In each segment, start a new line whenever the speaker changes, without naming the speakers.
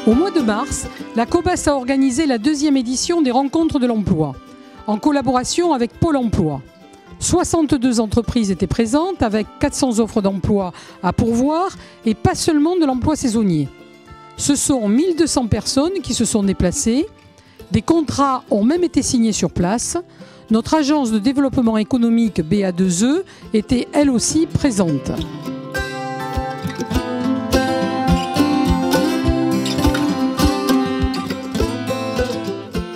Au mois de mars, la COBAS a organisé la 2e édition des Rencontres de l'Emploi, en collaboration avec Pôle emploi. 62 entreprises étaient présentes avec 400 offres d'emploi à pourvoir et pas seulement de l'emploi saisonnier. Ce sont 1200 personnes qui se sont déplacées. Des contrats ont même été signés sur place. Notre agence de développement économique BA2E était elle aussi présente.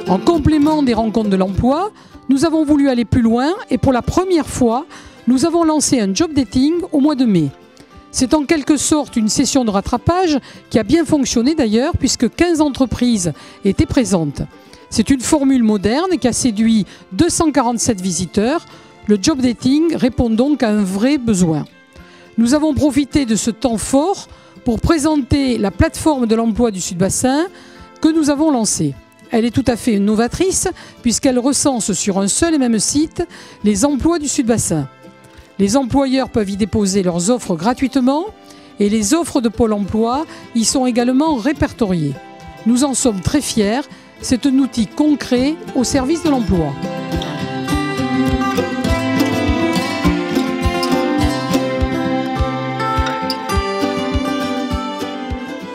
En complément des rencontres de l'emploi, nous avons voulu aller plus loin et pour la première fois, nous avons lancé un job dating au mois de mai. C'est en quelque sorte une session de rattrapage qui a bien fonctionné d'ailleurs puisque 15 entreprises étaient présentes. C'est une formule moderne qui a séduit 247 visiteurs. Le job dating répond donc à un vrai besoin. Nous avons profité de ce temps fort pour présenter la plateforme de l'emploi du Sud-Bassin que nous avons lancée. Elle est tout à fait novatrice puisqu'elle recense sur un seul et même site les emplois du Sud-Bassin. Les employeurs peuvent y déposer leurs offres gratuitement et les offres de Pôle emploi y sont également répertoriées. Nous en sommes très fiers, c'est un outil concret au service de l'emploi.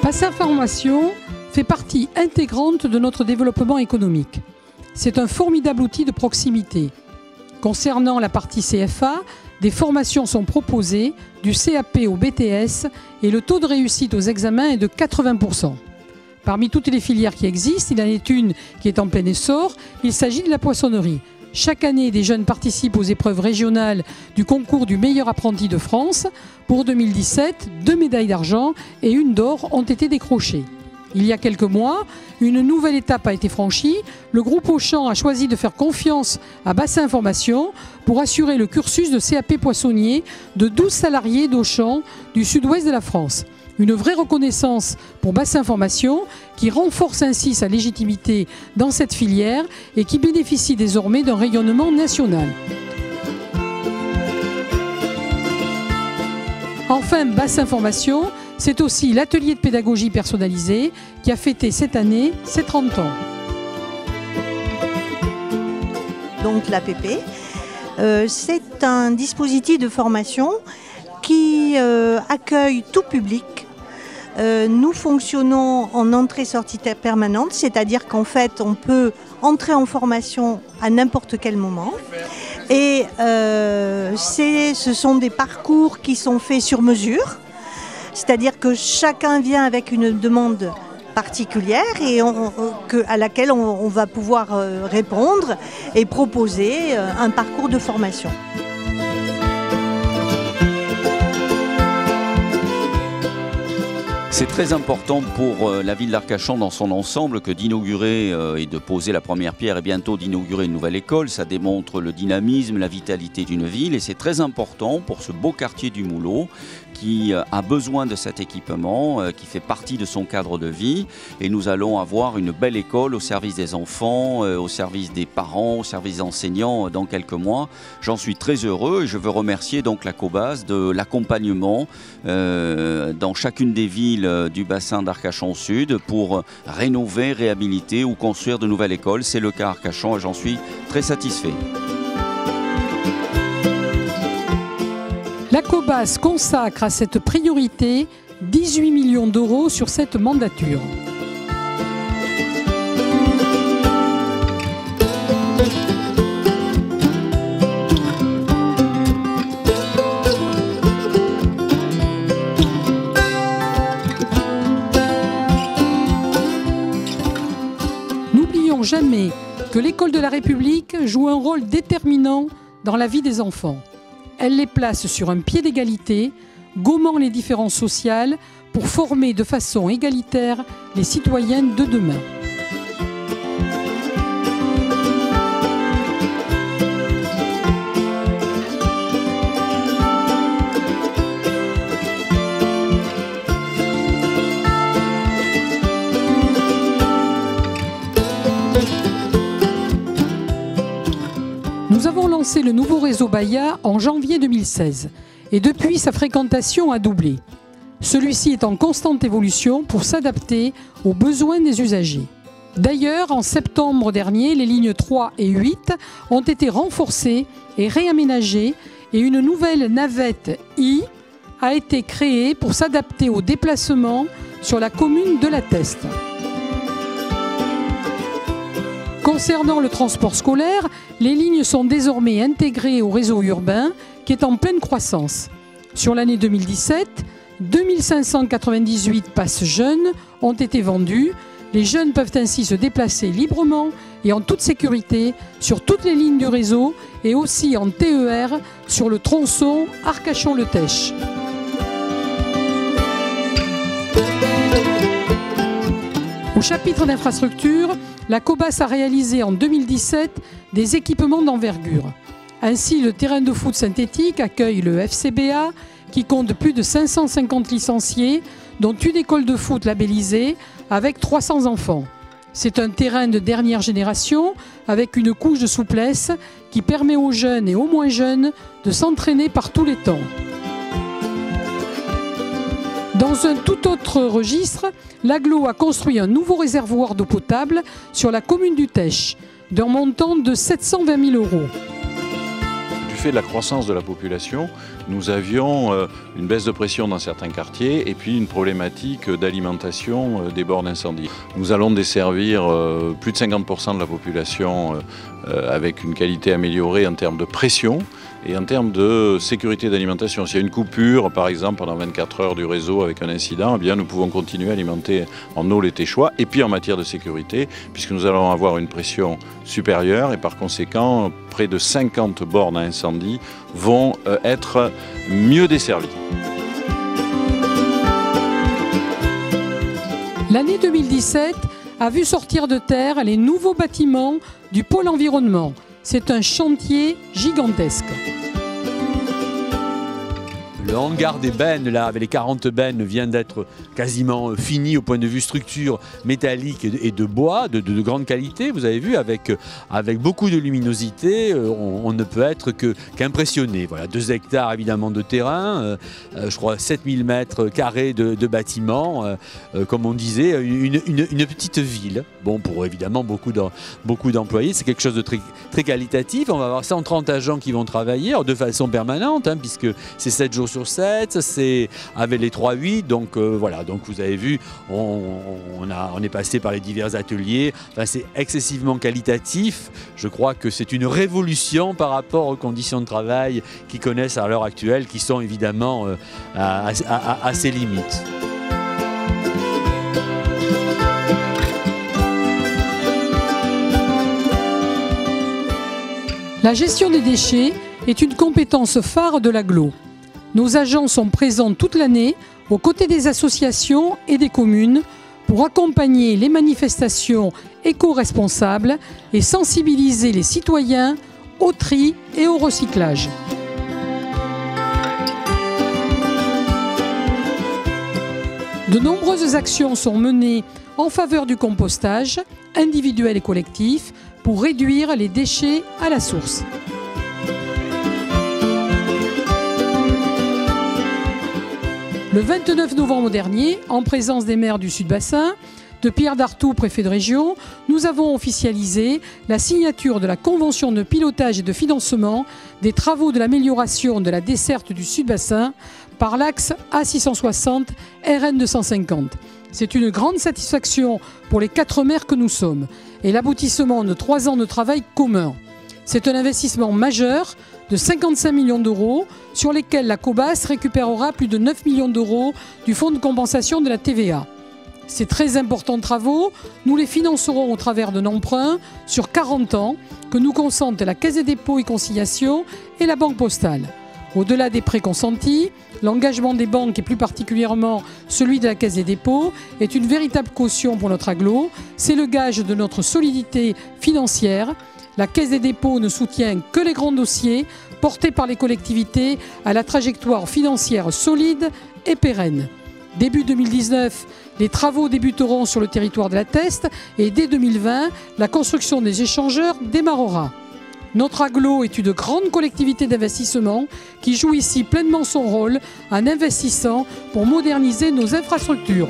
Bassin Formation fait partie intégrante de notre développement économique. C'est un formidable outil de proximité. Concernant la partie CFA, des formations sont proposées du CAP au BTS et le taux de réussite aux examens est de 80%. Parmi toutes les filières qui existent, il y en a une qui est en plein essor, il s'agit de la poissonnerie. Chaque année, des jeunes participent aux épreuves régionales du concours du meilleur apprenti de France. Pour 2017, 2 médailles d'argent et 1 d'or ont été décrochées. Il y a quelques mois, une nouvelle étape a été franchie. Le groupe Auchan a choisi de faire confiance à Bassin Formation pour assurer le cursus de CAP poissonnier de 12 salariés d'Auchan du sud-ouest de la France. Une vraie reconnaissance pour Bassin Formation qui renforce ainsi sa légitimité dans cette filière et qui bénéficie désormais d'un rayonnement national. Enfin, Bassin Formation, c'est aussi l'atelier de pédagogie personnalisée qui a fêté cette année ses 30 ans.
Donc l'APP, c'est un dispositif de formation qui accueille tout public. Nous fonctionnons en entrée-sortie permanente, c'est-à-dire qu'en fait on peut entrer en formation à n'importe quel moment. Et ce sont des parcours qui sont faits sur mesure. C'est-à-dire que chacun vient avec une demande particulière et à laquelle on va pouvoir répondre et proposer un parcours de formation.
C'est très important pour la ville d'Arcachon dans son ensemble que d'inaugurer et de poser la première pierre et bientôt d'inaugurer une nouvelle école. Ça démontre le dynamisme, la vitalité d'une ville et c'est très important pour ce beau quartier du Moulot qui a besoin de cet équipement, qui fait partie de son cadre de vie. Et nous allons avoir une belle école au service des enfants, au service des parents, au service des enseignants dans quelques mois. J'en suis très heureux et je veux remercier donc la COBAS de l'accompagnement dans chacune des villes du bassin d'Arcachon Sud pour rénover, réhabiliter ou construire de nouvelles écoles. C'est le cas à Arcachon et j'en suis très satisfait.
La COBAS consacre à cette priorité 18 millions d'euros sur cette mandature. N'oublions jamais que l'école de la République joue un rôle déterminant dans la vie des enfants. Elle les place sur un pied d'égalité, gommant les différences sociales pour former de façon égalitaire les citoyens de demain. Nous avons lancé le nouveau réseau Baya en janvier 2016 et depuis sa fréquentation a doublé. Celui-ci est en constante évolution pour s'adapter aux besoins des usagers. D'ailleurs, en septembre dernier, les lignes 3 et 8 ont été renforcées et réaménagées et une nouvelle navette I a été créée pour s'adapter aux déplacements sur la commune de La Teste. Concernant le transport scolaire, les lignes sont désormais intégrées au réseau urbain qui est en pleine croissance. Sur l'année 2017, 2598 passes jeunes ont été vendus. Les jeunes peuvent ainsi se déplacer librement et en toute sécurité sur toutes les lignes du réseau et aussi en TER sur le tronçon Arcachon-Le Têche. Au chapitre d'infrastructure, la Cobas a réalisé en 2017 des équipements d'envergure. Ainsi, le terrain de foot synthétique accueille le FCBA qui compte plus de 550 licenciés, dont une école de foot labellisée avec 300 enfants. C'est un terrain de dernière génération avec une couche de souplesse qui permet aux jeunes et aux moins jeunes de s'entraîner par tous les temps. Dans un tout autre registre, l'Agglo a construit un nouveau réservoir d'eau potable sur la commune du Têche, d'un montant de 720 000 €.
Du fait de la croissance de la population, nous avions une baisse de pression dans certains quartiers et puis une problématique d'alimentation des bords d'incendie. Nous allons desservir plus de 50% de la population avec une qualité améliorée en termes de pression et en termes de sécurité d'alimentation. S'il y a une coupure, par exemple, pendant 24 heures du réseau avec un incident, eh bien, nous pouvons continuer à alimenter en eau les Téchois. Et puis en matière de sécurité, puisque nous allons avoir une pression supérieure et par conséquent, près de 50 bornes à incendie vont être mieux desservies.
L'année 2017 a vu sortir de terre les nouveaux bâtiments du pôle environnement. C'est un chantier gigantesque.
Le hangar des bennes, là, avec les 40 bennes, vient d'être quasiment fini au point de vue structure métallique et de bois, de grande qualité, vous avez vu, avec beaucoup de luminosité. On ne peut être qu'impressionné. Voilà, 2 hectares évidemment de terrain, je crois 7000 mètres carrés de bâtiments, comme on disait, une petite ville. Bon, pour évidemment beaucoup d'employés, c'est quelque chose de très, très qualitatif. On va avoir 130 agents qui vont travailler de façon permanente, puisque c'est 7 jours sur 7, c'est avec les 3-8, donc voilà, donc vous avez vu, on est passé par les divers ateliers, enfin, c'est excessivement qualitatif. Je crois que c'est une révolution par rapport aux conditions de travail qu'ils connaissent à l'heure actuelle, qui sont évidemment à ses limites.
La gestion des déchets est une compétence phare de l'Agglo. Nos agents sont présents toute l'année aux côtés des associations et des communes pour accompagner les manifestations éco-responsables et sensibiliser les citoyens au tri et au recyclage. De nombreuses actions sont menées en faveur du compostage, individuel et collectif, pour réduire les déchets à la source. Le 29 novembre dernier, en présence des maires du Sud-Bassin, de Pierre Dartout, préfet de région, nous avons officialisé la signature de la convention de pilotage et de financement des travaux de l'amélioration de la desserte du Sud-Bassin par l'axe A660 RN 250. C'est une grande satisfaction pour les 4 maires que nous sommes et l'aboutissement de 3 ans de travail commun. C'est un investissement majeur de 55 millions d'euros sur lesquels la Cobas récupérera plus de 9 millions d'euros du fonds de compensation de la TVA. Ces très importants travaux, nous les financerons au travers d'un emprunt sur 40 ans que nous consentent la Caisse des dépôts et consignations et la Banque postale. Au-delà des prêts consentis, l'engagement des banques et plus particulièrement celui de la Caisse des dépôts est une véritable caution pour notre Agglo. C'est le gage de notre solidité financière. La Caisse des dépôts ne soutient que les grands dossiers portés par les collectivités à la trajectoire financière solide et pérenne. Début 2019, les travaux débuteront sur le territoire de La Teste et dès 2020, la construction des échangeurs démarrera. Notre agglo est une grande collectivité d'investissement qui joue ici pleinement son rôle en investissant pour moderniser nos infrastructures.